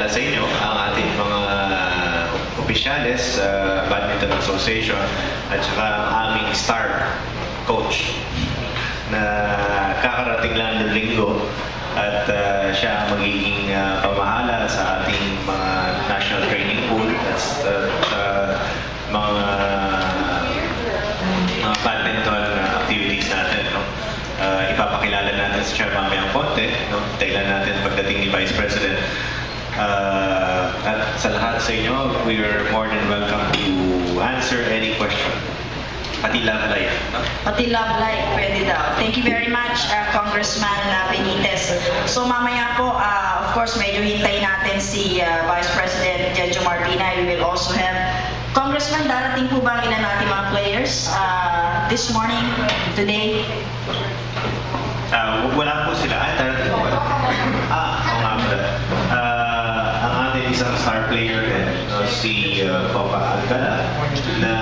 ipakilala sa inyo ang ating mga opisyales sa Badminton Association at saka ang aming star coach na kakarating lang ng linggo at siya magiging pamahala sa ating mga national training pool at sa mga badminton activities natin. No? Ipapakilala natin si Chairman Mayang Ponte, no? Tailan natin pagdating ni Vice President. At sa lahat sa inyo, we are more than welcome to answer any question. Pati love life. No? Pati love life, pwede daw. Thank you very much, Congressman Benitez. So mamaya po, of course, medyo hintay natin si Vice President Jejo Martina. We will also have Congressman, darating po ba ang ilan natin mga players this morning, today? Wala po sila. Darating po. Oo nga pala. Ang ating isang star player din, si Papa Alcala, na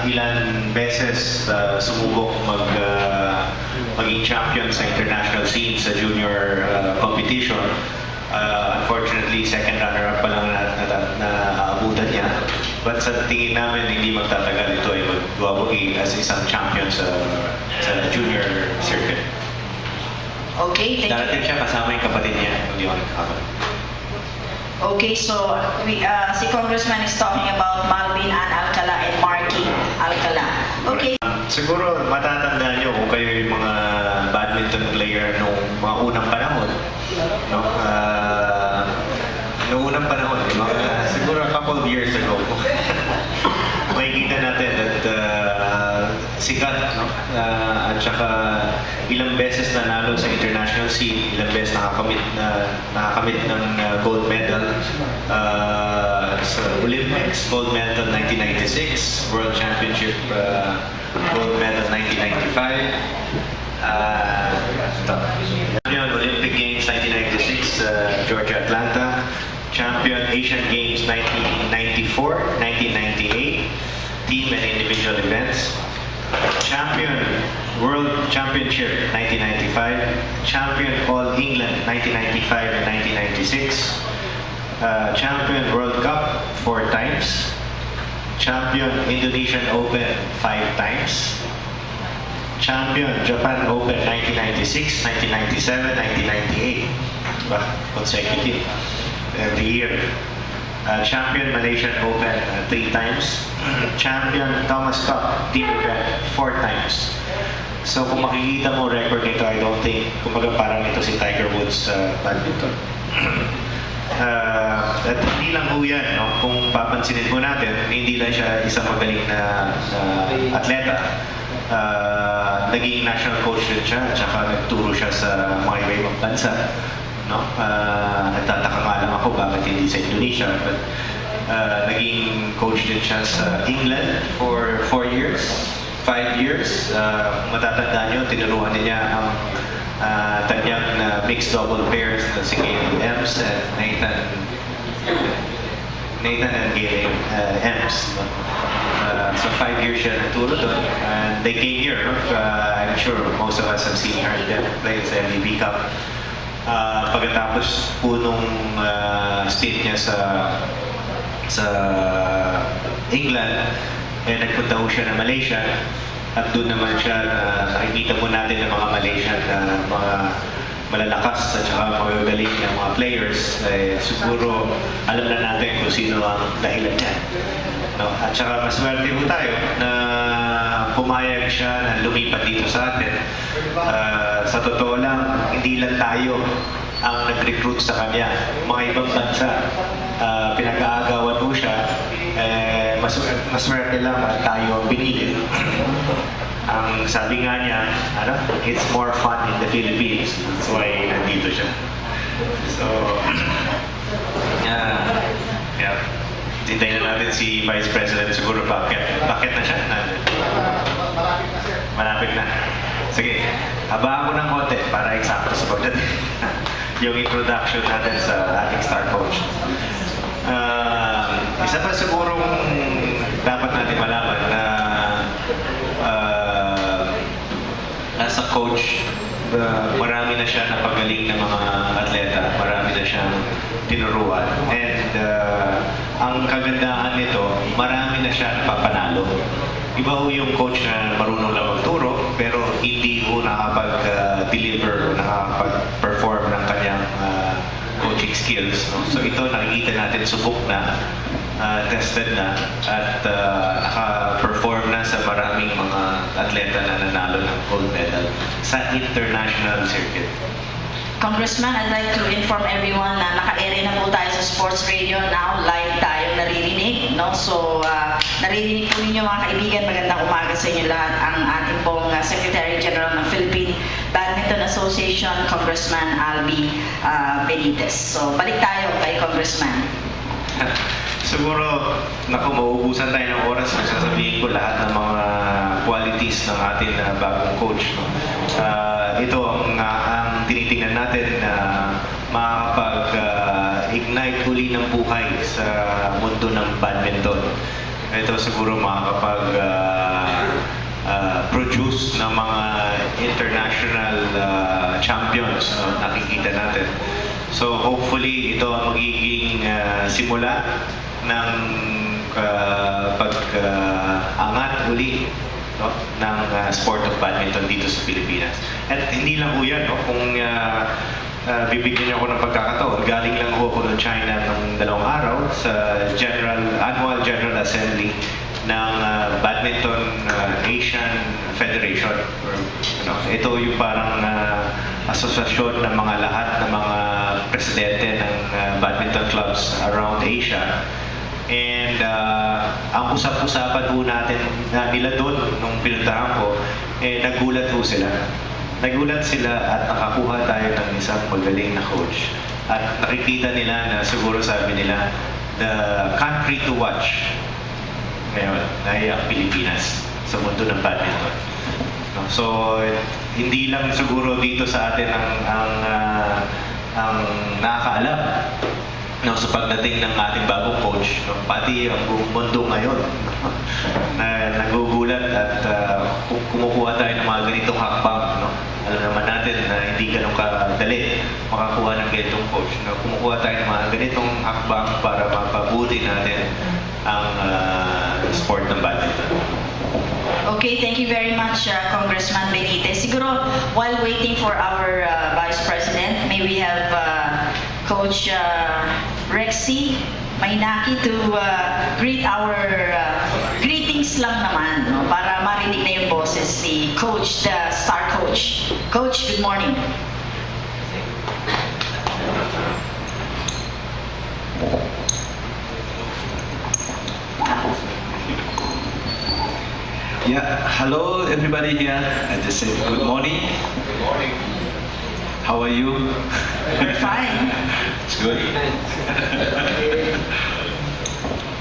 ilan beses sumubok maging champion sa international scene sa junior competition. Unfortunately, second runner-up pa lang na-aabutan niya. But sa tingin namin, hindi magtatagal ito ay magwawagi as isang champion sa junior circuit. Okay, thank you. Darating siya kasama yung kapatid niya, hindi ako nagkakamali. Okay, so si Congressman is talking about Malvin Ann Alcala and Marky Alcala. Okay. Siguro matatandaan niyo kung kayo yung mga badminton player nung mga unang panahon. No? Noong unang panahon, siguro a couple of years ago, makikita natin that sikat, no? At saka ilang beses nanalo sa international scene, ilang beses nakakamit ng gold medal sa Olympics, gold medal 1996, World Championship gold medal 1995, champion Olympic Games 1996, Georgia, Atlanta, champion Asian Games 1994, 1998, team and individual events, champion World Championship 1995, champion All England 1995 and 1996, champion World Cup 4 times, champion Indonesian Open 5 times, champion Japan Open 1996, 1997, 1998, consecutive every year. Champion Malaysian Open 3 times, champion Thomas Cup team event 4 times. So kung makikita mo record nito, I don't think, kumbaga parang ito si Tiger Woods badminton. At hindi lang ho yan, no? Kung papansinin mo natin, hindi lang siya isang magaling na atleta. Naging national coach din siya, at saka nagturo siya sa mga iba-ibang bansa. No? Nagtataka nga lang ako bakit hindi sa Indonesia, but naging coach din siya sa England for 4 years, 5 years. Matatandaan nyo, tinuruan niya ang tanyang na mixed double pairs na si Gayle Ems and Nathan and Gayle Ems. So 5 years siya nagturo doon, and they came here. No? I'm sure most of us have seen her play sa MVP Cup. Pagkatapos po nung stint niya sa England, nagpunta po siya na Malaysia, at doon naman siya nakikita po natin ng mga Malaysian na mga malalakas at saka magagaling ng mga players. Siguro alam na natin kung sino ang dahilan niya. No? At saka maswerte po tayo na pumayag siya na lumipat dito sa atin. Sa totoo lang, hindi lang tayo ang nag-recruit sa kanya. Mga ibang bansa, pinag-aagawan po siya. Maswerte lang at tayo ang binili. Ang sabi nga niya, it's more fun in the Philippines. That's why nandito siya. So, yeah. Tintayin na natin si Vice President, siguro bakit na siya? Malapit na. Sige, habaan ko ng konti para eksakto sa pagdating yung introduction natin sa ating star coach. Isa pa sigurong dapat natin malaman na as a coach, marami na siya napagaling ng mga atleta, marami na siyang tinuruan. And ang kagandahan nito, marami na siya napapanalo. Iba ho yung coach na marunong lang magturo, pero hindi ho nakapag-deliver o nakapag-perform ng kanyang coaching skills. No? So ito, nakikita natin subok na, tested na, at naka-perform na sa maraming mga atleta na nanalo ng gold medal sa international circuit. Congressman, I'd like to inform everyone na naka-ere na po tayo sa sports radio now. Live tayo naririnig. No? So, naririnig po ninyo mga kaibigan. Magandang umaga sa inyo lahat. Ang ating pong Secretary General ng Philippine Badminton Association, Congressman Albi Benitez. So, balik tayo kay Congressman. Siguro, mauubusan tayo ng oras kung sasabihin ko lahat ng mga qualities ng ating bagong coach. No? Ito ang tinitingnan natin na makakapag-ignite uli ng buhay sa mundo ng badminton. Ito siguro makakapag-produce ng mga international champions, no? Nakikita natin. So hopefully ito ang magiging simula ng pag-angat uli, no, ng sport of badminton dito sa Pilipinas. At hindi lang ho yan, no? Kung bibigyan niyo ako ng pagkakataon, galing lang ho ako ng China ng 2 araw sa Annual General Assembly ng Badminton Asian Federation. Ito yung parang asosasyon ng mga lahat ng mga presidente ng badminton clubs around Asia. And ang usap-usapan po natin nila doon nung pinuntahan ko, nagulat po sila. Nagulat sila at nakakuha tayo ng isang magaling na coach. At nakikita nila na siguro sabi nila, the country to watch ngayon ay ang Pilipinas sa mundo ng badminton. No? So, hindi lang siguro dito sa atin ang nakakaalam, no, sa pagdating ng ating bagong coach, no, pati ang buong mundo ngayon na nagugulat at kumukuha tayo ng mga ganitong hakbang. No? Alam naman natin na hindi ganun kadali makakuha ng ganitong coach. No? Kumukuha tayo ng mga ganitong hakbang para mapabuti natin ang sport ng badminton. Okay, thank you very much, Congressman Benitez. Siguro, while waiting for our Vice President, may we have Coach Rexy Mainaki to greet our greetings lang naman, no? Para marinig na yung boses ni Coach, the star coach. Coach, good morning. Yeah, hello everybody here. I just said good morning. Good morning. How are you? We're fine. It's good.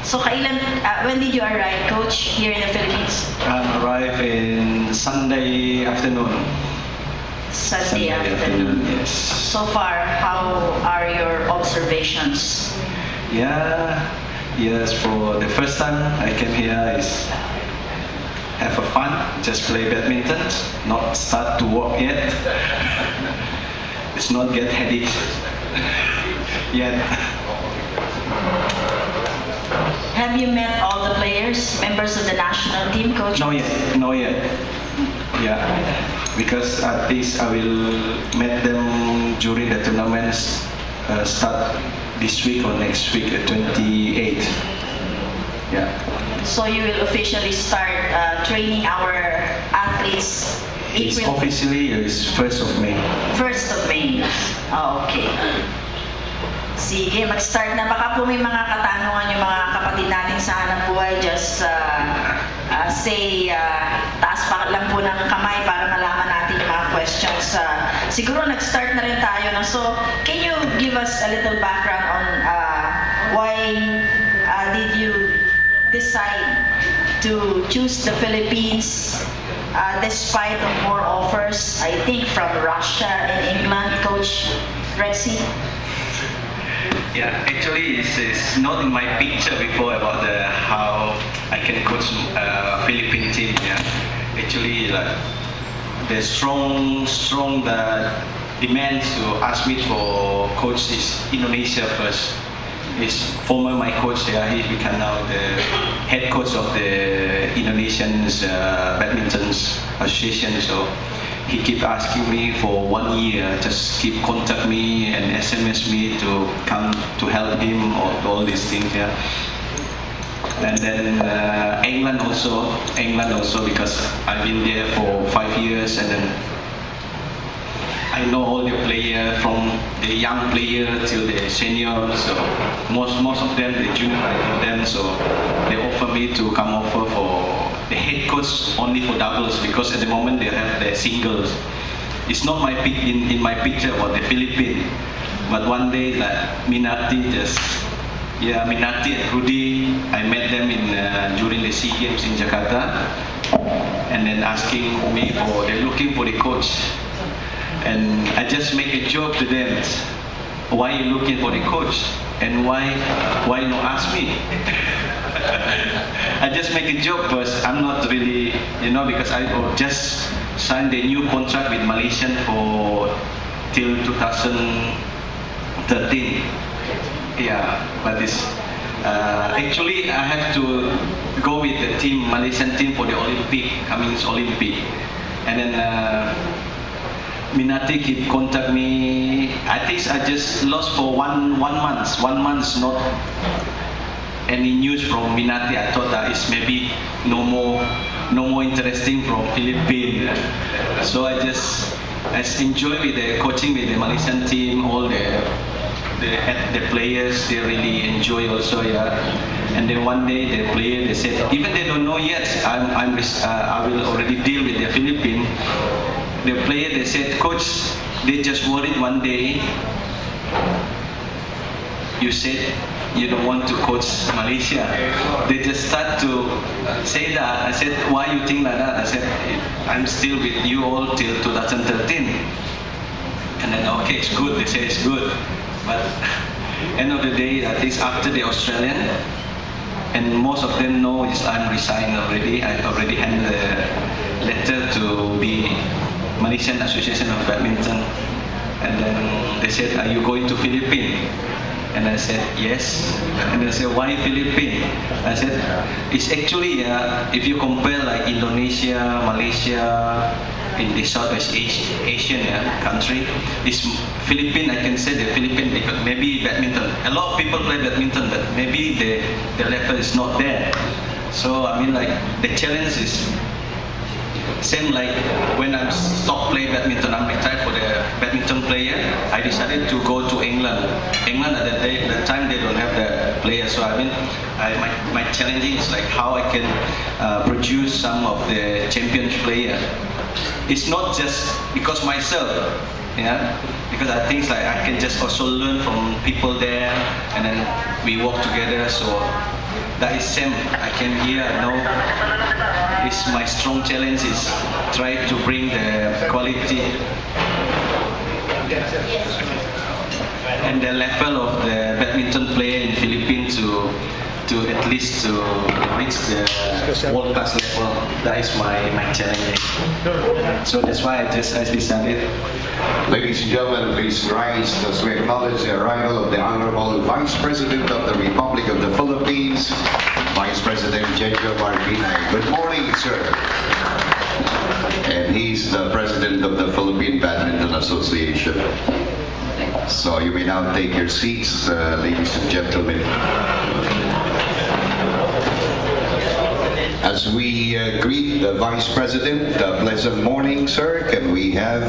So, when did you arrive, Coach, here in the Philippines? Arrived in Sunday afternoon. Sunday afternoon. Yes. So far, how are your observations? Yeah. Yes. For the first time I came here is have a fun. Just play badminton. Not start to walk yet. It's not get headache yet. Have you met all the players, members of the national team, Coach? Not yet. Not yet. Yeah. Because at least I will meet them during the tournaments start this week or next week, 28th. Yeah. So you will officially start training our athletes It's April officially is 1st of May. 1st of May. Oh, okay. Sige, mag-start na. Baka po may mga katanungan yung mga kapatid natin sa hanap buhay. Just taas pa lang po ng kamay para malaman natin yung mga questions. Siguro nag-start na rin tayo. No? So, can you give us a little background on why did you decide to choose the Philippines despite of more offers, I think, from Russia and England, Coach Rexy? Yeah, actually, it's not in my picture before about how I can coach Philippine team. Yeah, actually, like they're strong that demands to ask me for coach is Indonesia first. Is former my coach there. He become now the head coach of the Indonesian badminton association. So he keep asking me for 1 year, just keep contact me and SMS me to come to help him or all these things. Yeah. And then England also because I've been there for 5 years, and then I know all the player from the young player till the senior. So most of them, the junior, I know them. So they offer me to come over for the head coach only for doubles, because at the moment they have the singles. It's not my pick in my picture about the Philippines, but one day like Minati and Rudy, I met them during the SEA Games in Jakarta, and then asking me they're looking for the coach. And I just make a joke to them, why you looking for the coach? And why not ask me? I just make a joke because I'm not really, because I just signed a new contract with Malaysian till 2013. Yeah, but this actually I have to go with the Malaysian team for the coming Olympic, and then Minati keep contact me. I think I just lost for one month. 1 month, not any news from Minati. I thought that is maybe no more interesting from Philippines. So I enjoy with the coaching with the Malaysian team. All the players, they really enjoy also. Yeah. And then one day they said, even they don't know yet, I will already deal with the Philippines. The player, they said, coach, they just worried one day. You said you don't want to coach Malaysia. They just start to say that. I said, why you think like that? I said, I'm still with you all till 2013. And then, okay, it's good. They say it's good. But end of the day, I think after the Australian, and most of them know I'm resigned already. I already handed a letter to the Malaysian Association of Badminton, and then they said, are you going to Philippines? And I said, yes. And they said, why Philippines? I said, it's actually, if you compare like Indonesia, Malaysia, in the Southeast Asian country, it's Philippines. I can say the Philippines because maybe badminton. A lot of people play badminton, but maybe the level is not there. So I mean, like the challenge is same like when I stopped playing badminton, I'm retired for the badminton player. I decided to go to England. England at the time they don't have the players, so I mean, my challenge is like how I can produce some of the champions player. It's not just because myself, because I think like I can just also learn from people there, and then we work together. So that is same. I came here. I know it's my strong challenge is try to bring the quality and the level of the badminton player in Philippines to at least to reach the world class level. That is my challenge. So that's why I decided. Ladies and gentlemen, please rise as we acknowledge the arrival of the Honorable Vice President of the Republic of the Philippines, Vice President Jejo Martinez. Good morning, sir. And he's the President of the Philippine Badminton Association. So you may now take your seats, ladies and gentlemen. As we greet the Vice President, pleasant morning, sir. Can we have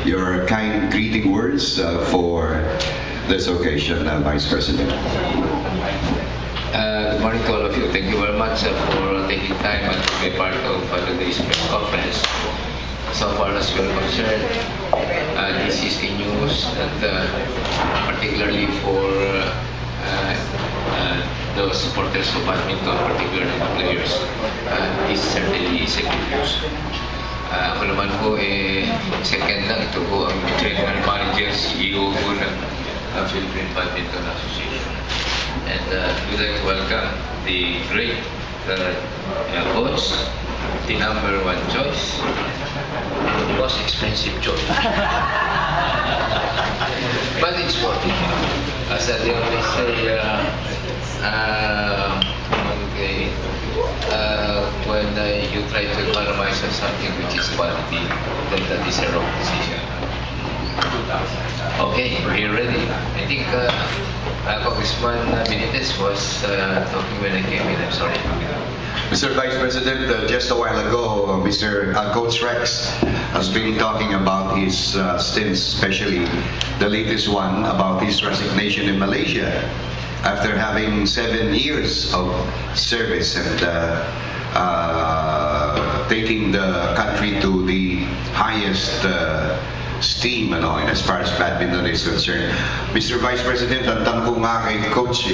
your kind greeting words for this occasion, Vice President? Good morning to all of you. Thank you very much for taking time and to be part of today's press conference. So far as we are concerned, this is a news that particularly for the supporters of badminton, particularly the players, this certainly is a good news. Ako naman po second lang, ito po ang General Manager, CEO po ng Philippine Badminton Association. And we'd like to welcome the great coach, the #1 choice, the most expensive job. But it's worth it. As they always say, okay, when you try to economize on something which is quality, then that is a wrong decision. Okay, we're ready. I think Congressman Benitez was talking when I came in. I'm sorry. Mr. Vice President, just a while ago, Mr. Coach Rex has been talking about his stints, especially the latest one about his resignation in Malaysia after having 7 years of service and taking the country to the highest steam as far as badminton is concerned. Mr. Vice President, ang tanong ko nga kay Coach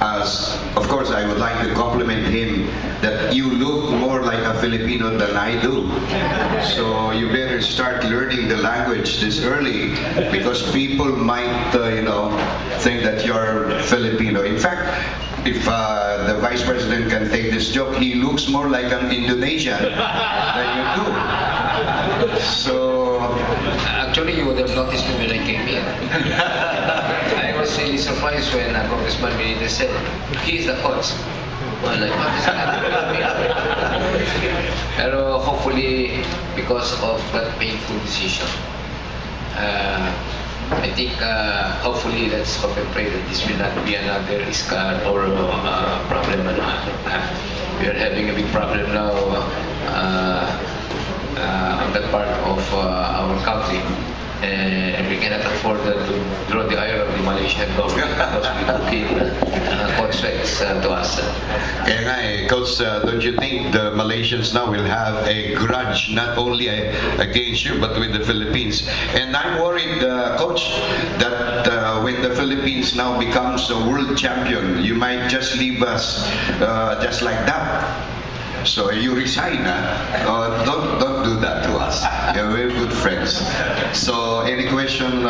as of course I would like to compliment him that you look more like a Filipino than I do. So you better start learning the language this early because people might think that you're Filipino. In fact, if the Vice President can take this joke, he looks more like an Indonesian than you do. So actually, you would have noticed me when I came here. I was really surprised when Congressman Benitez said, he's the coach. I'm like, what is that? Pero hopefully, because of that painful decision, I think hopefully let's hope and pray that this will not be another scar or problem. We are having a big problem now on that part of our country. And we cannot afford to draw the ire of the Malaysian government because we took in contracts to us. kaya nga Coach, don't you think the Malaysians now will have a grudge not only against you but with the Philippines? And I'm worried, Coach, that when the Philippines now becomes a world champion, you might just leave us just like that. So you resign, don't do that to us. You're very good friends. So any questions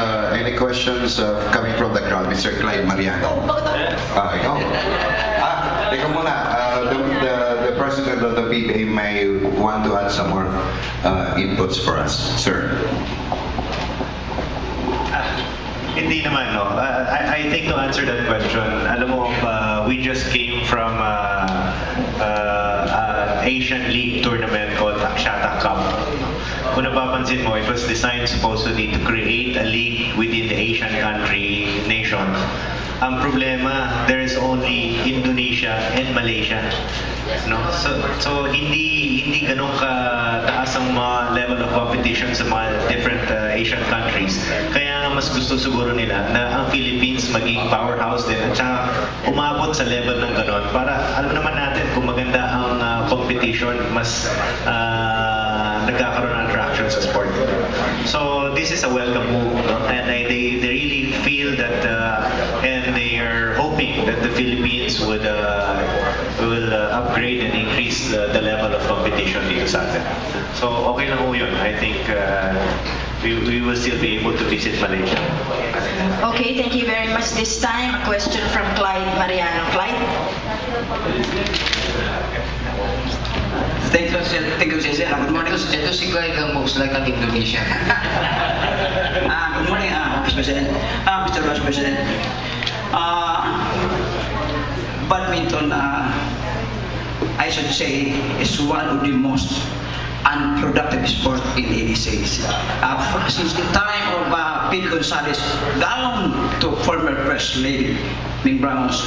coming from the crowd, Mr. Clyde Mariano? Ikaw. Teka muna. The president of the PBA may want to add some more inputs for us, sir. Hindi naman, no. I think to answer that question, alam mo, we just came from Asian League tournament called Akshata Cup. Kung napapansin mo, it was designed supposedly to create a league within the Asian nation. Ang problema, there is only Indonesia and Malaysia. No? So hindi ganun kataas ang mga level of competition sa mga different Asian countries. Kaya mas gusto siguro nila na ang Philippines maging powerhouse din at saka umabot sa level ng ganun para alam naman natin kung maganda ang competition, mas nagkakaroon ng attraction sa sport. So this is a welcome move, no? And they really feel that and they are hoping that the Philippines will upgrade and increase the level of competition dito sa atin. So okay lang po yun. I think we will still be able to visit Malaysia. Okay, thank you very much. This time, a question from Clyde Mariano. Clyde? Thank you, sir. Good morning. Ito si Clyde ang most like an Indonesian. Good morning, Vice President. Mr. Vice President. Badminton, I should say, is one of the most unproductive sport in any sense. Since the time of Pete Gonzalez down to former First Lady Ming Browns,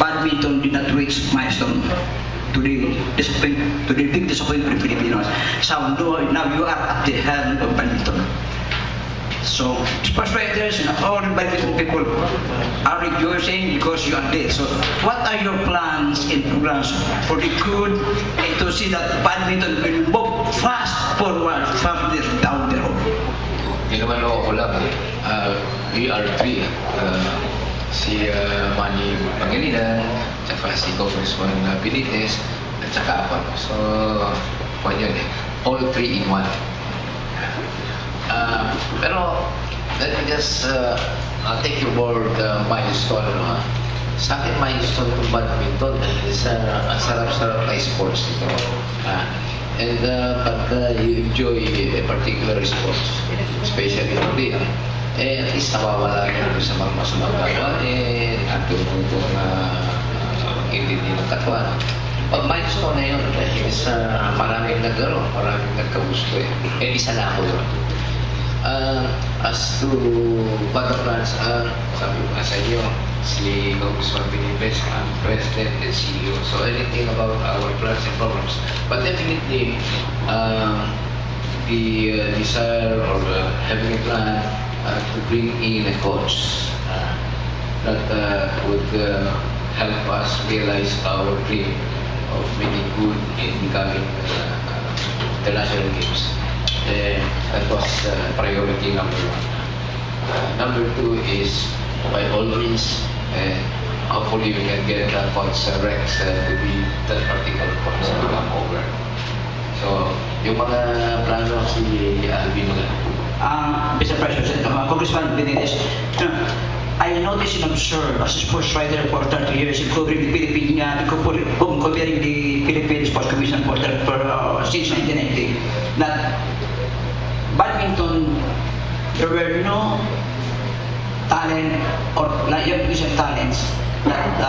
badminton did not reach milestone to the big disappointment of Filipinos. So now you are at the helm of badminton. So sports writers and all the badminton people are rejoicing because you are there. So what are your plans and programs for the good and to see that badminton will move fast forward further down the road? Hindi naman ako lang. We are three. Si Manny Pangilinan, saka si Congressman Benitez, at saka ako. So, kung yun all three in one. Pero, let me just take your word milestone. Sa akin, milestone ng badminton. Ang sarap-sarap na sports nito. And pag you enjoy a particular sport, especially in Korea, at least nawawala yun sa mga masamang gawain at tumutong hindi ng katawan. Pag milestone na yun, dahil sa maraming naglaro, maraming nagkagusto eh. And isa na ako yun. As to battle plans, sabi ko nga sa inyo, si Congressman Benitez, ang President and CEO. So anything about our plans and programs. But definitely, the desire or having a plan to bring in a coach that would help us realize our dream of making good in becoming the national games. That was priority number one. Number two is, by all means, hopefully we can get Coach Rex to be that particular coach to come over. So, yung mga plano si Alvin na. Mr. President, Congressman Benitez, I noticed and observed as a sports writer for 30 years, covering the Philippine, comparing the Philippine Sports Commission since 1990, that badminton, there were no talent or young recent talents that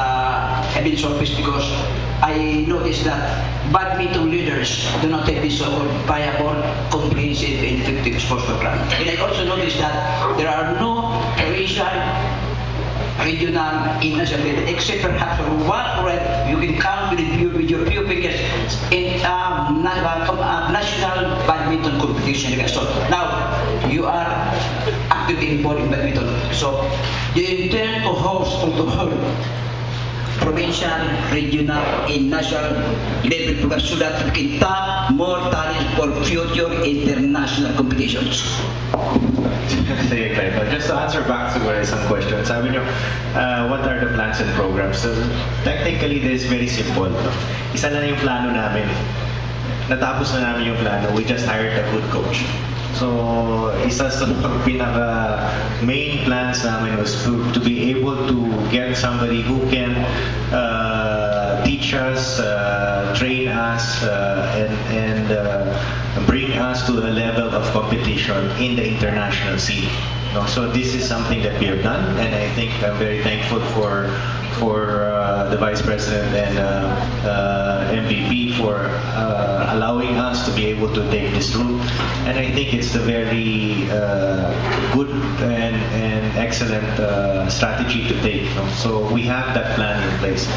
have been showcased, because I noticed that badminton leaders do not have this so-called viable, comprehensive, and effective sports program. And I also noticed that there are no racial, regional, international level, except perhaps one red you can count with your few fingers in national badminton competition. So now you are actively involved in badminton. So you intend to host or to hold provincial, regional, and national level programs so that we can tap more talent for future international competitions. Sige, Clive. Just to answer back to some questions, sabi nyo, what are the plans and programs? So, technically, this is very simple. No? Isa na yung plano namin. Natapos na namin yung plano. We just hired a good coach. So, isa sa pinaka main plans namin was to be able to get somebody who can teach us, train us, and bring us to a level of competition in the international scene. No? So this is something that we have done, and I think I'm very thankful for the Vice President and MVP for allowing us to be able to take this route. And I think it's a very good and excellent strategy to take. No? So we have that plan in place.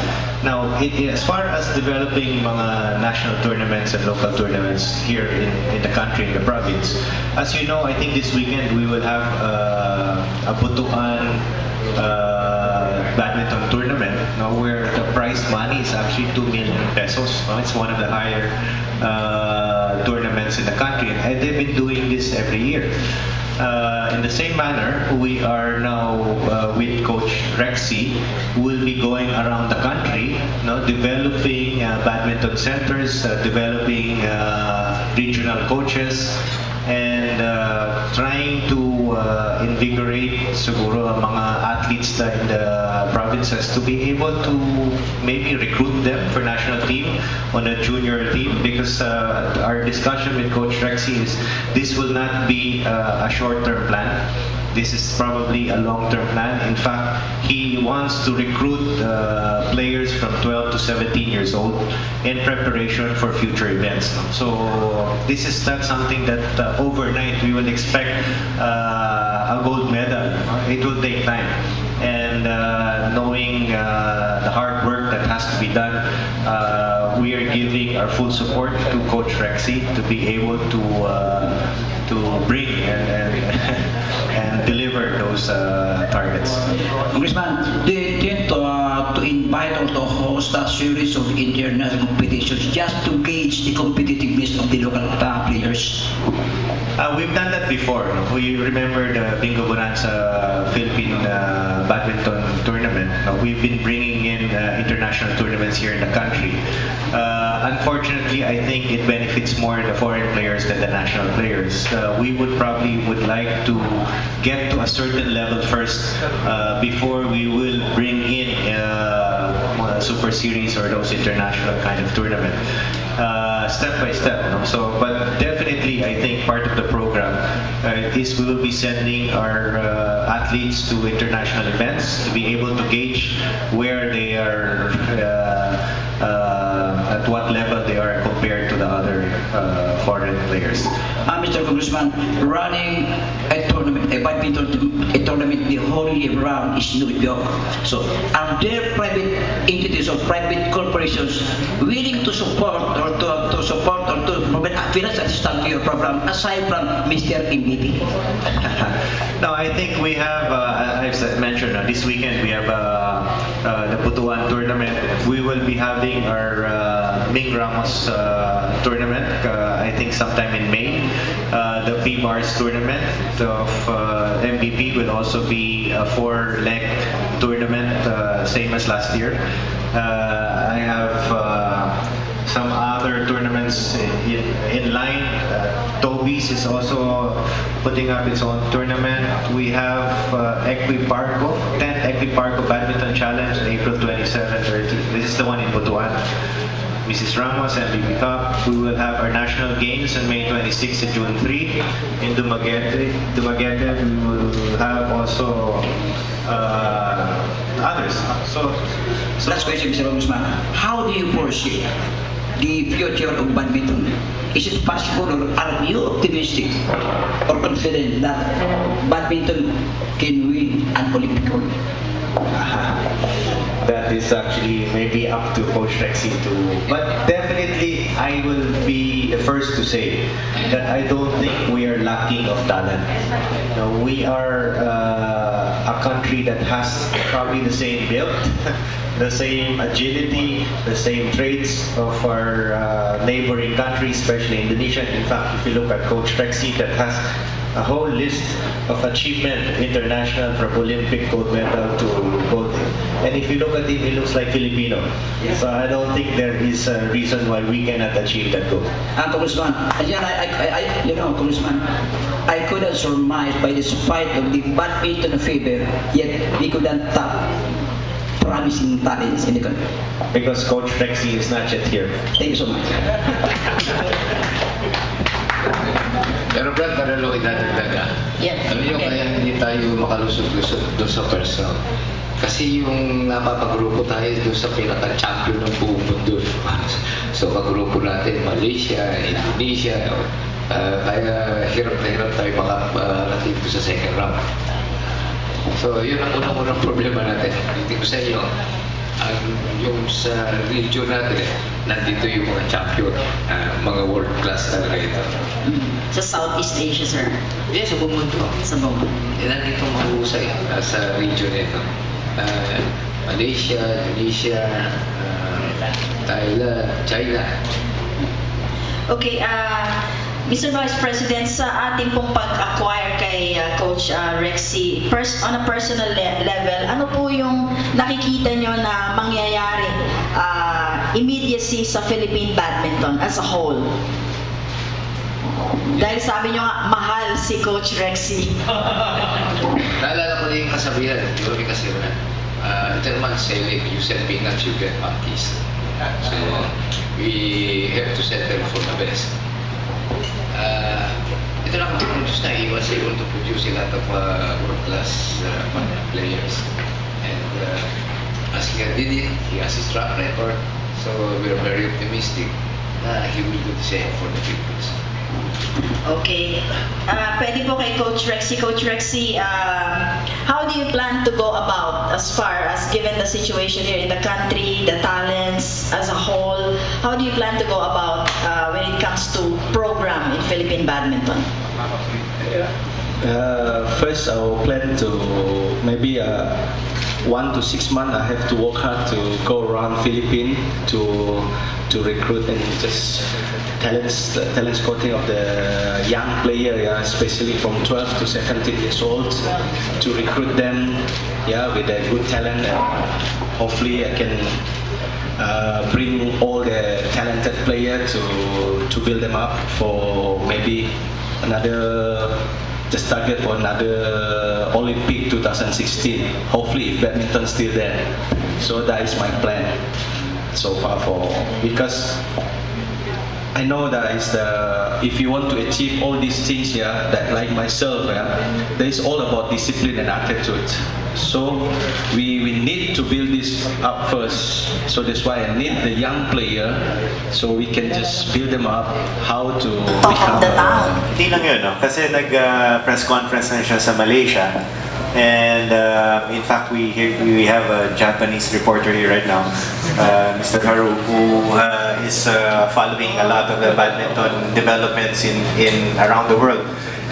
Now, as far as developing mga national tournaments and local tournaments here in the country, in the province, as you know, I think this weekend we will have a Butuan badminton tournament, where the prize money is actually 2 million pesos. It's one of the higher tournaments in the country, and they've been doing this every year. In the same manner, we are now with Coach Rexy, who will be going around the country, developing badminton centers, developing regional coaches, and trying to invigorate siguro ang mga athletes in the provinces to be able to maybe recruit them for national team on a junior team, because our discussion with Coach Rexy is this will not be a short-term plan. This is probably a long-term plan. In fact, he wants to recruit players from 12 to 17 years old in preparation for future events. So this is not something that overnight we will expect a gold medal. It will take time. And knowing the hard work that has to be done, we are giving our full support to Coach Rexy to be able to bring and deliver those targets. Congressman, do you intend to invite or to host a series of international competitions just to gauge the competitiveness of the local players? We've done that before. We remember the Bingo Bonanza Philippine Badminton Tournament. We've been bringing in international tournaments here in the country. Unfortunately, I think it benefits more the foreign players than the national players. We would like to get to a certain level first before we will bring in Super Series or those international kind of tournament. step by step. No? So, but definitely, I think part of the program is we will be sending our athletes to international events to be able to gauge where they are, at what level they are compared to the other foreign players. Mr. Congressman, running a tournament, a badminton tournament the whole year round is no joke. So, are there private entities or private corporations willing to support or to provide financial assistance to your program aside from Mr. MVP? No, I think we have, I've mentioned, this weekend we have the Butuan tournament. We will be having our Ming Ramos tournament, I think sometime in May. The P-Bars tournament of MVP will also be a 4-leg tournament, same as last year. I have some other tournaments in line. Toby's is also putting up its own tournament. We have Equiparco, 10th Equiparco Badminton Challenge, April 27, 30. This is the one in Butuan. Mrs. Ramos and BB Cup. We will have our national games on May 26 and June 3 in Dumaguete. We will have also others. So Last question, Mr. Congressman. How do you foresee the future of badminton? Is it possible or are you optimistic or confident that badminton can win an Olympic gold? that is actually maybe up to Coach Rexy to. But definitely, I will be the first to say that I don't think we are lacking of talent. We are a country that has probably the same build, the same agility, the same traits of our neighboring countries, especially Indonesia. In fact, if you look at Coach Rexy, that has a whole list of achievement international from Olympic gold medal to gold. And if you look at him, he looks like Filipino. So I don't think there is a reason why we cannot achieve that goal. Congressman, Congressman, I couldn't surmise by the spite of the badminton fever, yet we couldn't tap promising talents in the country. Because Coach Rexy is not yet here. Thank you so much. Pero Brad, para lang idadagdaga. Yes. Alam niyo, kaya hindi tayo makalusot-lusot doon sa Prescon. Kasi yung napapagrupo tayo doon sa pinaka-champion ng buong mundo. So, kagrupo natin, Malaysia, Indonesia, kaya hirap na hirap tayo makarating doon sa second round. So, yun ang unang-unang problema natin. Hindi ko sa inyo, yung sa region natin, nandito yung mga champion, mga world class talaga ito. Sa Southeast Asia, sir. Yes, sa buong mundo. Sa buong. Nandito mahusay sa region ito. Malaysia, Indonesia, Thailand, China. Okay, Mr. Vice President, sa ating pong pag-acquire kay Coach Rexy, on a personal level, ano po yung nakikita nyo na mangyayari immediacy sa Philippine Badminton as a whole? Dahil sabi nyo nga, mahal si Coach Rexy. Naalala ko na yung kasabihan, di ba may kasabihan? Ito naman selling, you sell peanuts, you get monkeys. So, we have to settle for the best. Ito lang mag-produce na. He was able to produce a lot of world-class players. And as he did it, he has his track record. So we're very optimistic na he will do the same for the Philippines. Okay. Pwede po kay Coach Rexy. Coach Rexy, how do you plan to go about as far as given the situation here in the country, the talents as a whole, how do you plan to go about when it comes to program in Philippine Badminton? First, I will plan to maybe 1 to 6 months. I have to work hard to go around Philippines to recruit and just talent scouting of the young player, especially from 12 to 17 years old, to recruit them, with a good talent, and hopefully I can bring all the talented players to build them up for maybe just target for another Olympic 2016. Hopefully, if badminton still there. So that is my plan so far because I know that is the if you want to achieve all these things, yeah, that like myself, yeah, that is all about discipline and attitude. So we need to build this up first. So that's why I need the young player, so we can just build them up how to Talk of the town. Hindi lang yun, no? Kasi nag-press conference na siya sa Malaysia. And in fact, we have a Japanese reporter here right now, Mr. Haru, who is following a lot of the badminton developments in around the world.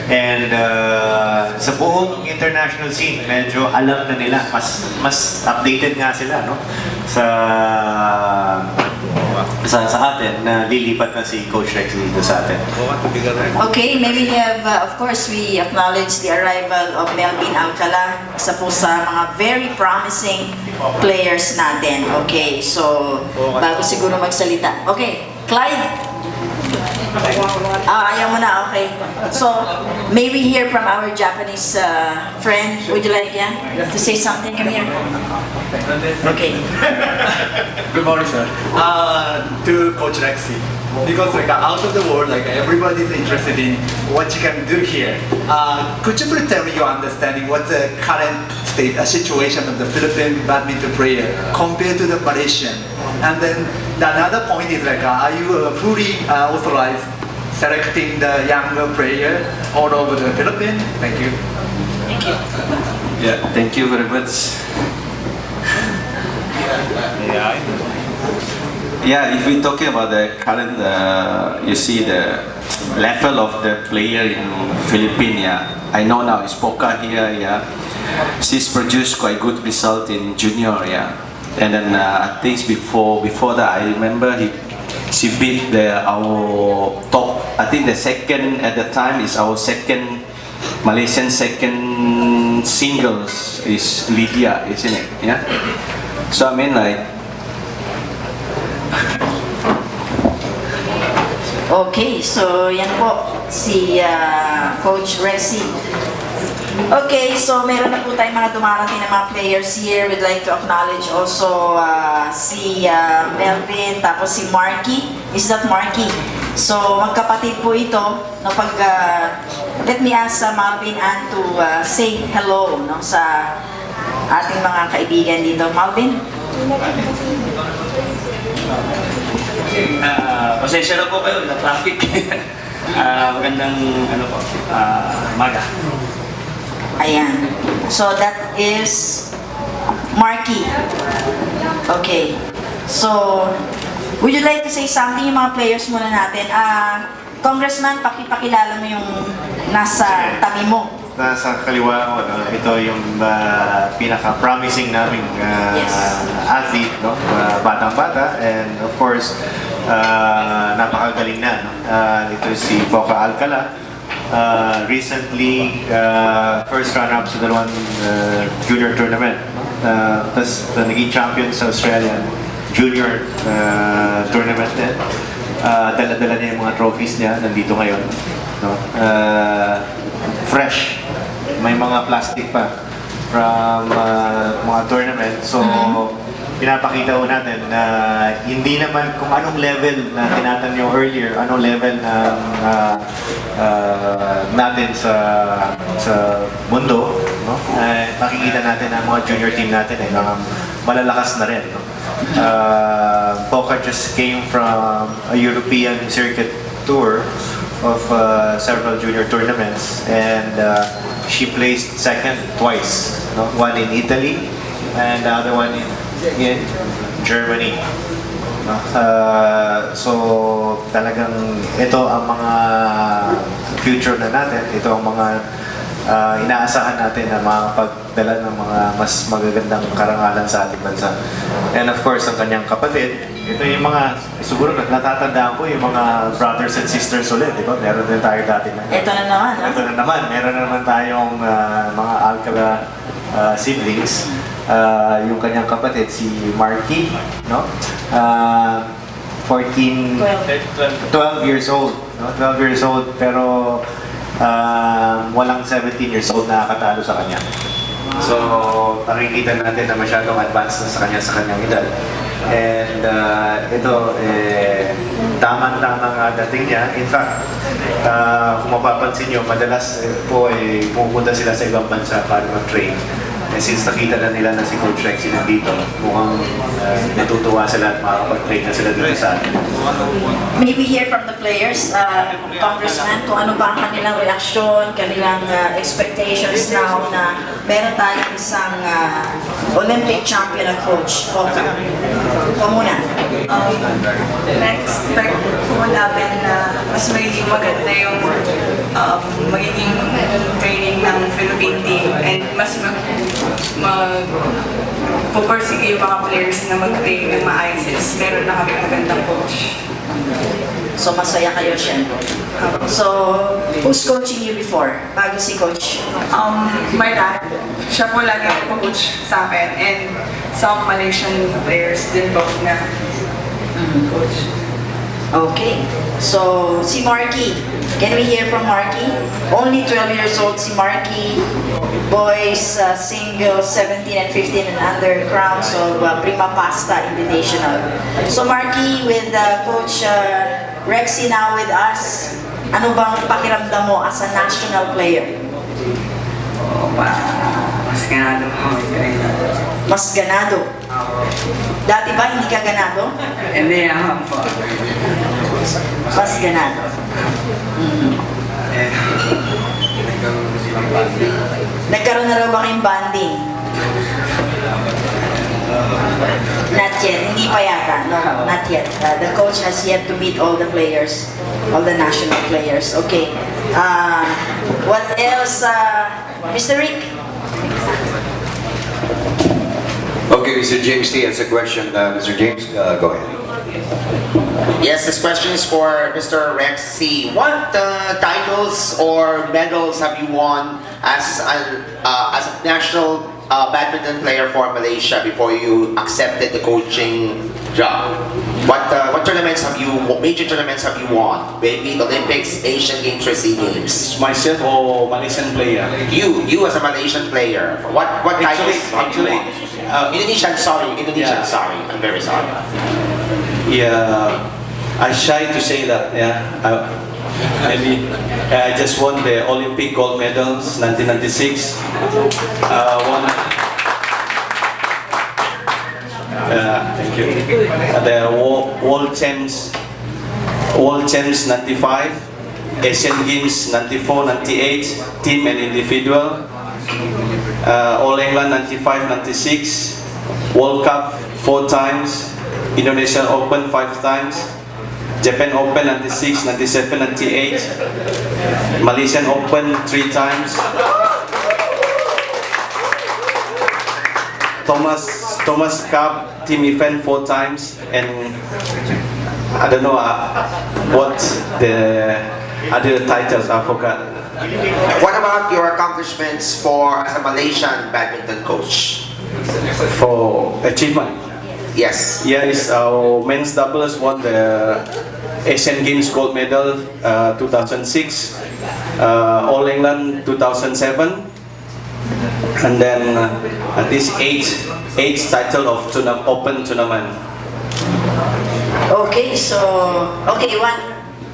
And sa buong international scene, medyo alam na nila, mas updated nga sila, no? Sa atin na lilipat na si Coach Rex dito sa atin. Okay, maybe we have, of course, we acknowledge the arrival of Melvin Alcala, isa po sa mga very promising players natin. Okay, so bago siguro magsalita. Okay, Clyde. Ayaw mo na, okay. So, may we hear from our Japanese friend? Would you like, to say something? Come here. Okay. Good morning, sir. To Coach Rexy, because out of the world, everybody is interested in what you can do here. Could you please tell me your understanding what's the current state, situation of the Philippine badminton player compared to the Malaysian? And then another point is are you fully authorized selecting the younger player all over the Philippines? Thank you. Thank you. Yeah, thank you very much. Yeah, if we're talking about the current, you see the level of the player in Philippines, yeah. I know now it's Poca here, yeah. She's produced quite good result in junior, yeah. And then I think before that, I remember she beat our top. I think the second at the time is our second Malaysian second singles is Lydia, isn't it? Yeah. So I mean Okay, so yan po si Coach Rexy. Okay, so meron na po tayong mga dumarating na mga players here. We'd like to acknowledge also si Melvin, tapos si Marky. Is that Marky? So magkapatid po ito. No, let me ask Malvin and to say hello, no, sa ating mga kaibigan dito. Malvin? Pasensya na po kayo, na traffic. Magandang maga. Ayan. So that is Marky. Okay. So, would you like to say something yung mga players muna natin? Congressman, pakilala mo yung nasa tabi mo. Nasa kaliwa ko, no? Ito yung pinaka-promising naming athlete, no? Batang-bata, and of course, napakagaling na, no? Ito si Poca Alcala. Recently, first runner-up sa dalawang junior tournament. Tapos naging champion sa Australian junior tournament din. Dala-dala niya yung mga trophies niya, nandito ngayon. No? Fresh. May mga plastic pa from mga tournament. So, pinapakita ko natin na hindi naman kung anong level na tinatanong earlier, anong level na natin sa mundo, no? Makikita natin ang mga junior team natin mga malalakas na rin, no? Poca just came from a European circuit tour of several junior tournaments, and she placed second twice, no? One in Italy and the other one in Germany. So talagang ito ang mga future na natin, ito ang mga inaasahan natin na makapagdala ng mga mas magagandang karangalan sa ating bansa. And of course, ang kanyang kapatid, ito yung mga, siguro natatandaan ko yung mga brothers and sisters ulit, di ba? Meron din tayo dati na. Ito na naman, ha? Ito na naman, meron na naman tayong mga Alcala siblings. Yung kanyang kapatid, si Marky, no? 12 years old, no? 12 years old, pero walang 17 years old na nakakatalo sa kanya. So, nakikita natin na masyadong advanced na sa kanyang edad. And ito, tamang-tamang dating niya. In fact, kung mapapansin nyo, madalas po pupunta sila sa ibang bansa para mag-train. And since nakita na nila na si Coach Rexy nandito, mukhang natutuwa sila at makakapag-train na sila dito sa atin. Maybe hear from the players, Congressman, kung ano ba ang kanilang reaksyon, kanilang expectations now na meron tayong isang Olympic champion na coach. Ikaw muna. Na-expect po namin na mas magiging maganda yung magiging training ng Philippine team and mas pupursige yung mga players na mag-train ng maayos since meron na kami magandang coach. So masaya kayo syempre. So, who's coaching you before? Bago si coach? My dad, siya po lagi nagpo-coach sa akin and some Malaysian players din po na coach. Okay. So, si Marky. Can we hear from Marky? Only 12 years old si Marky. Boys, single, 17 and 15 and under crowns of Prima Pasta Invitational. So Marky, with Coach Rexy now with us, ano bang pakiramdam mo as a national player? Mas ganado po. Mas ganado. Dati ba hindi ka ganado? Hindi po. Mas ganado. Nagkaroon na raw ba kayong banding? Not yet. Hindi pa yata. No, not yet. The coach has yet to meet all the players, all the national players. Okay. What else? Mr. Rick? Okay, Mr. James T has a question. Mr. James, go ahead. Yes, this question is for Mr. Rex C. What titles or medals have you won as a national badminton player for Malaysia before you accepted the coaching job? What tournaments have you, major tournaments have you won? Maybe the Olympics, Asian Games, or SEA Games? Myself or Malaysian player? You as a Malaysian player. What titles have you won? Indonesian, sorry. Yeah. Sorry. I'm very sorry. Yeah, I'm shy to say that. Yeah, maybe I just won the Olympic gold medals 1996. Won. Thank you. The World Champs 95, Asian Games 94, 98, team and individual. All England 95, 96, World Cup 4 times, Indonesian Open 5 times, Japan Open 96, 97, 98, Malaysian Open 3 times, Thomas Cup team event 4 times, and I don't know what the other titles I forgot. What about your accomplishments as a Malaysian badminton coach? For achievement. Yes. Yes, our men's doubles won the Asian Games gold medal 2006, All England 2007, and then at least eight title of open tournament. Okay, so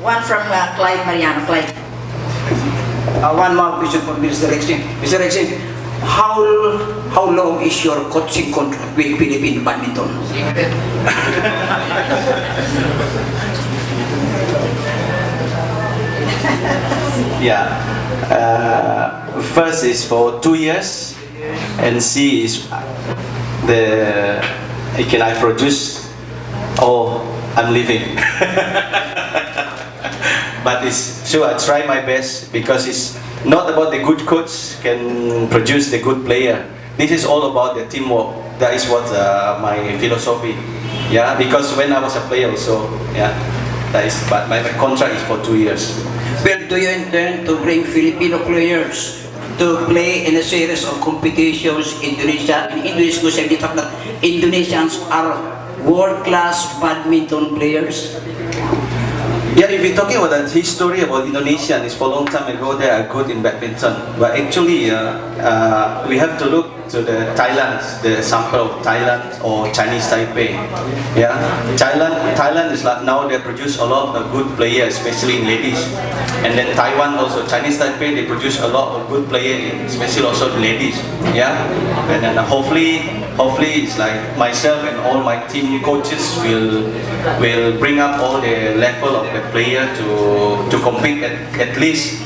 one from Clyde Mariano. Clyde. One more question for Mr. Rexy. Mr. Rexy, how long is your coaching contract with Philippine Badminton? Yeah. First is for 2 years, and C is can I produce or I'm leaving. But it's sure I try my best because it's not about the good coach can produce the good player. This is all about the teamwork. That is what my philosophy. Yeah, because when I was a player also, yeah, that is. But my contract is for 2 years. Well, do you intend to bring Filipino players to play in a series of competitions in Indonesia? In Indonesia, kasi Indonesians are world-class badminton players. Yeah, if we're talking about the history about Indonesian, it's for a long time ago they are good in badminton. But actually, we have to look to the Thailand, the sample of Thailand or Chinese Taipei. Yeah, Thailand is like now they produce a lot of good players, especially in ladies. And then Taiwan also, Chinese Taipei, they produce a lot of good players, especially also in ladies. Yeah, and then hopefully it's like myself and all my team coaches will bring up all the level of the player to compete at least.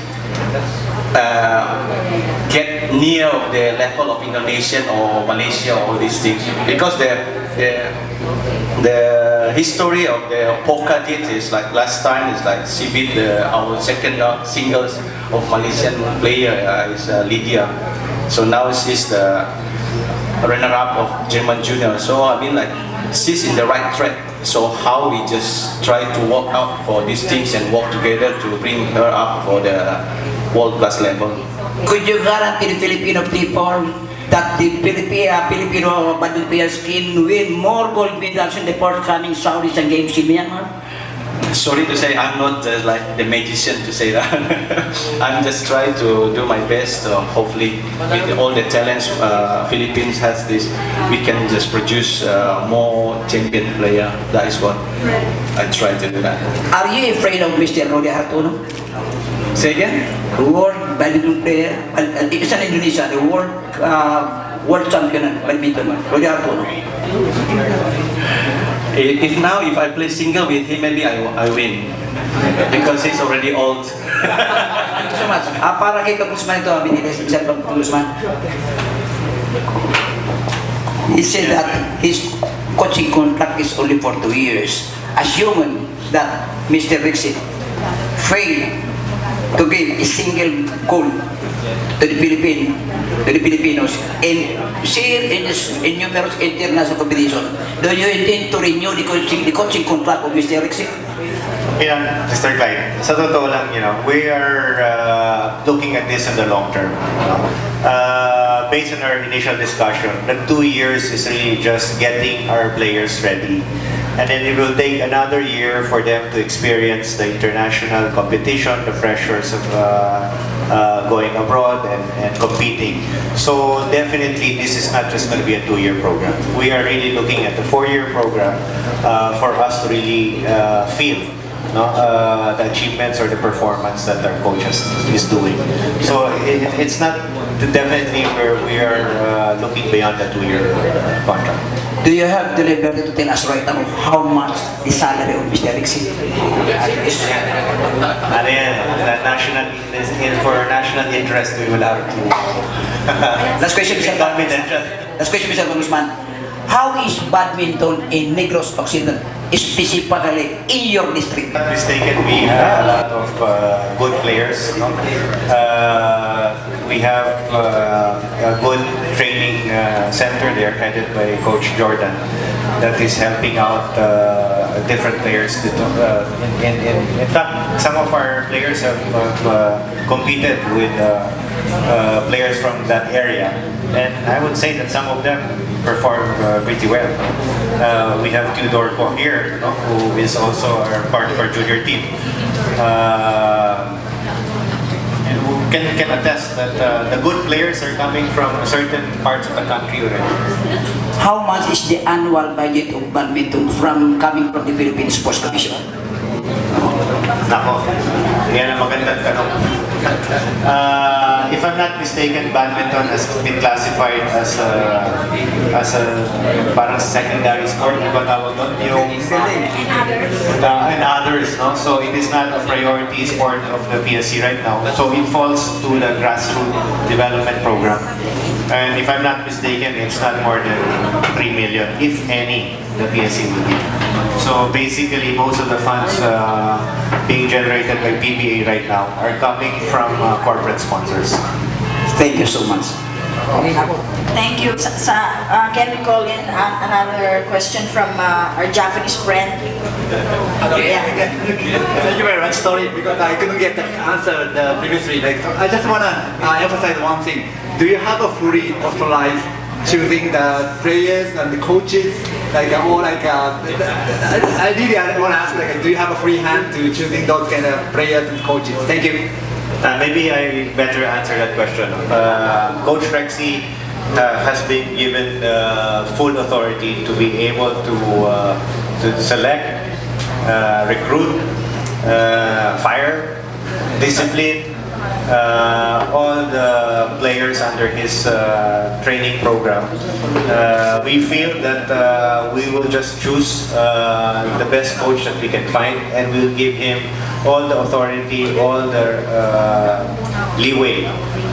Get near of the level of Indonesian or Malaysia or all these things, because the history of the poker did is like last time is like she beat our second singles of Malaysian player is Lydia, so now she's the runner-up of German Junior. So I mean like she's in the right track. So how we just try to work out for these things and work together to bring her up for the world-class level. Could you guarantee the Filipino people that the Filipino badminton players can win more gold medals in the forthcoming Southeast Asian Games in Myanmar? Sorry to say, I'm not like the magician to say that. I'm just trying to do my best. Hopefully, with all the talents Philippines has this, we can just produce more champion player. That is what I try to do that. Are you afraid of Mr. Rodi Hartono? Say again? The world badminton player, it's an Indonesia, the world champion in badminton, Rodi Hartono. If I play single with him, maybe I win. Because he's already old. Thank you so much. Para kay Kapusman ito, Benitez, Mr. Kapusman. He said that his coaching contract is only for 2 years. Assuming that Mr. Rixit failed to give a single goal to the Filipinos and share in numerous international competitions, do you intend to renew the coaching contract of Mr. Rixit? Yeah, Mr. Clyde, sa totoo lang, we are looking at this in the long term. Based on our initial discussion, the 2 years is really just getting our players ready. And then it will take another year for them to experience the international competition, the pressures of going abroad and competing. So definitely this is not just going to be a 2-year program. We are really looking at the 4-year program for us to really feel the achievements or the performance that our coaches is doing. So it's not definitely where we are looking beyond the 2-year contract. Do you have the liberty to tell us right now how much the salary of Mr. Rixit? Ano yan, for national interest, we will have to... Last question, Mr. Congressman. How is badminton in Negros Occidental, specifically in your district? Not mistaken, we have a lot of good players. We have a good training center there headed by Coach Jordan that is helping out different players. In fact, some of our players have competed with players from that area, and I would say that some of them perform pretty well. We have Tudor Po here, who is also part of our junior team. And who can attest that the good players are coming from certain parts of the country already. How much is the annual budget of badminton coming from the Philippine Sports Commission? Nako, yan ang magandang tanong. If I'm not mistaken, badminton has been classified as a parang secondary sport, diba tawag doon? And others, no? So it is not a priority sport of the PSC right now. So it falls to the grassroots development program. And if I'm not mistaken, it's not more than 3 million, if any, the PSC will give. So basically, most of the funds being generated by PBA right now are coming from corporate sponsors. Thank you so much. Thank you. Can we call in another question from our Japanese friend? Okay. Thank you very much. Sorry, because I couldn't get the answer previously. I just want to emphasize one thing. Do you have a fully authorized choosing the players and the coaches? I really want to ask, do you have a free hand to choosing those kind of players and coaches? Thank you. Maybe I better answer that question. Coach Rexy has been given full authority to be able to select, recruit, fire, discipline all the players under his training program. We feel that we will just choose the best coach that we can find, and we'll give him all the authority, all the leeway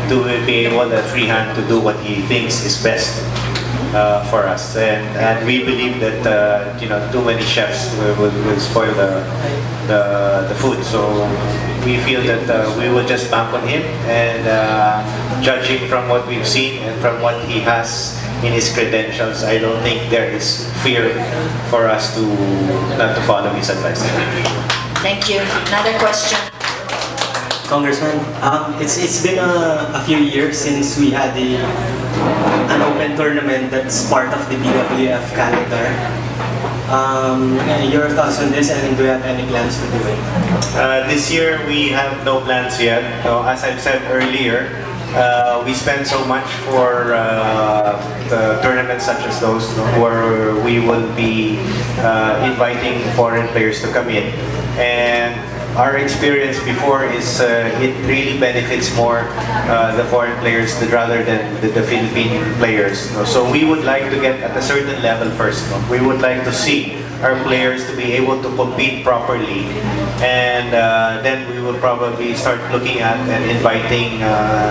to be able, the free hand, to do what he thinks is best for us. And we believe that too many chefs will spoil the food. So we feel that we will just bank on him, and judging from what we've seen and from what he has in his credentials, I don't think there is fear for us to not to follow his advice. Thank you. Another question. Congressman, it's been a few years since we had an open tournament that's part of the BWF calendar. Your thoughts on this, and do you have any plans to do it? This year we have no plans yet. So, as I've said earlier, we spend so much for the tournaments such as those, where we will be inviting foreign players to come in. And our experience before is it really benefits more the foreign players rather than the Philippine players. So we would like to get at a certain level first. We would like to see our players to be able to compete properly, and then we will probably start looking at and inviting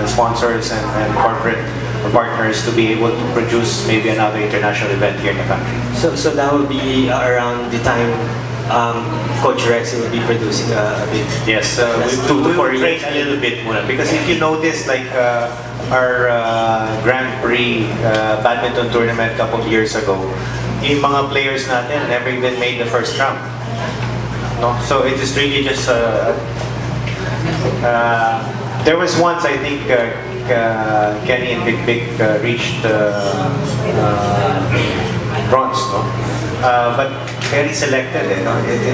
sponsors and corporate partners to be able to produce maybe another international event here in the country. So that would be around the time Coach Rex will be producing a bit. Yes, That's we 2 to 4 will train years. a little bit more, because if you notice, like our Grand Prix badminton tournament a couple of years ago, yung mga players natin never even made the first round. No, so it is really just there was once, I think, Kenny and Big Big reached bronze, no? But very selected. It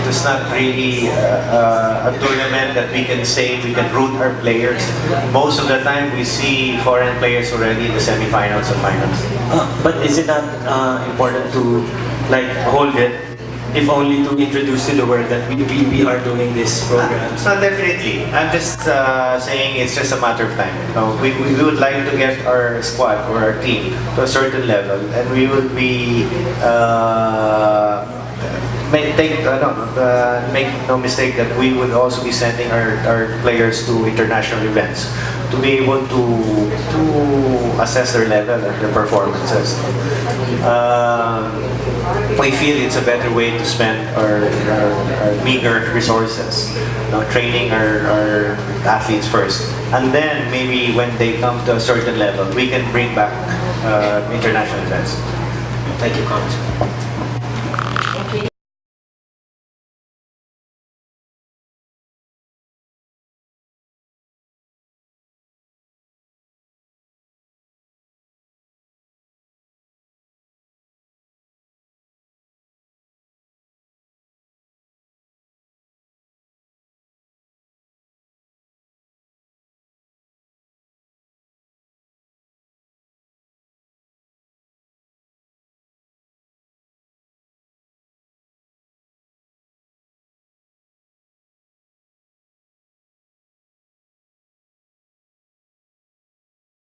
was not really a tournament that we can say we can root our players. Most of the time, we see foreign players already in the semifinals and finals. But is it not important to hold it, if only to introduce to the world that we are doing this program? So definitely. I'm just saying it's just a matter of time. We would like to get our squad or our team to a certain level, and we would be make no mistake that we would also be sending our players to international events to be able to assess their level and their performances. We feel it's a better way to spend our meager resources, training our athletes first, and then maybe when they come to a certain level, we can bring back international events. Thank you, Congressman.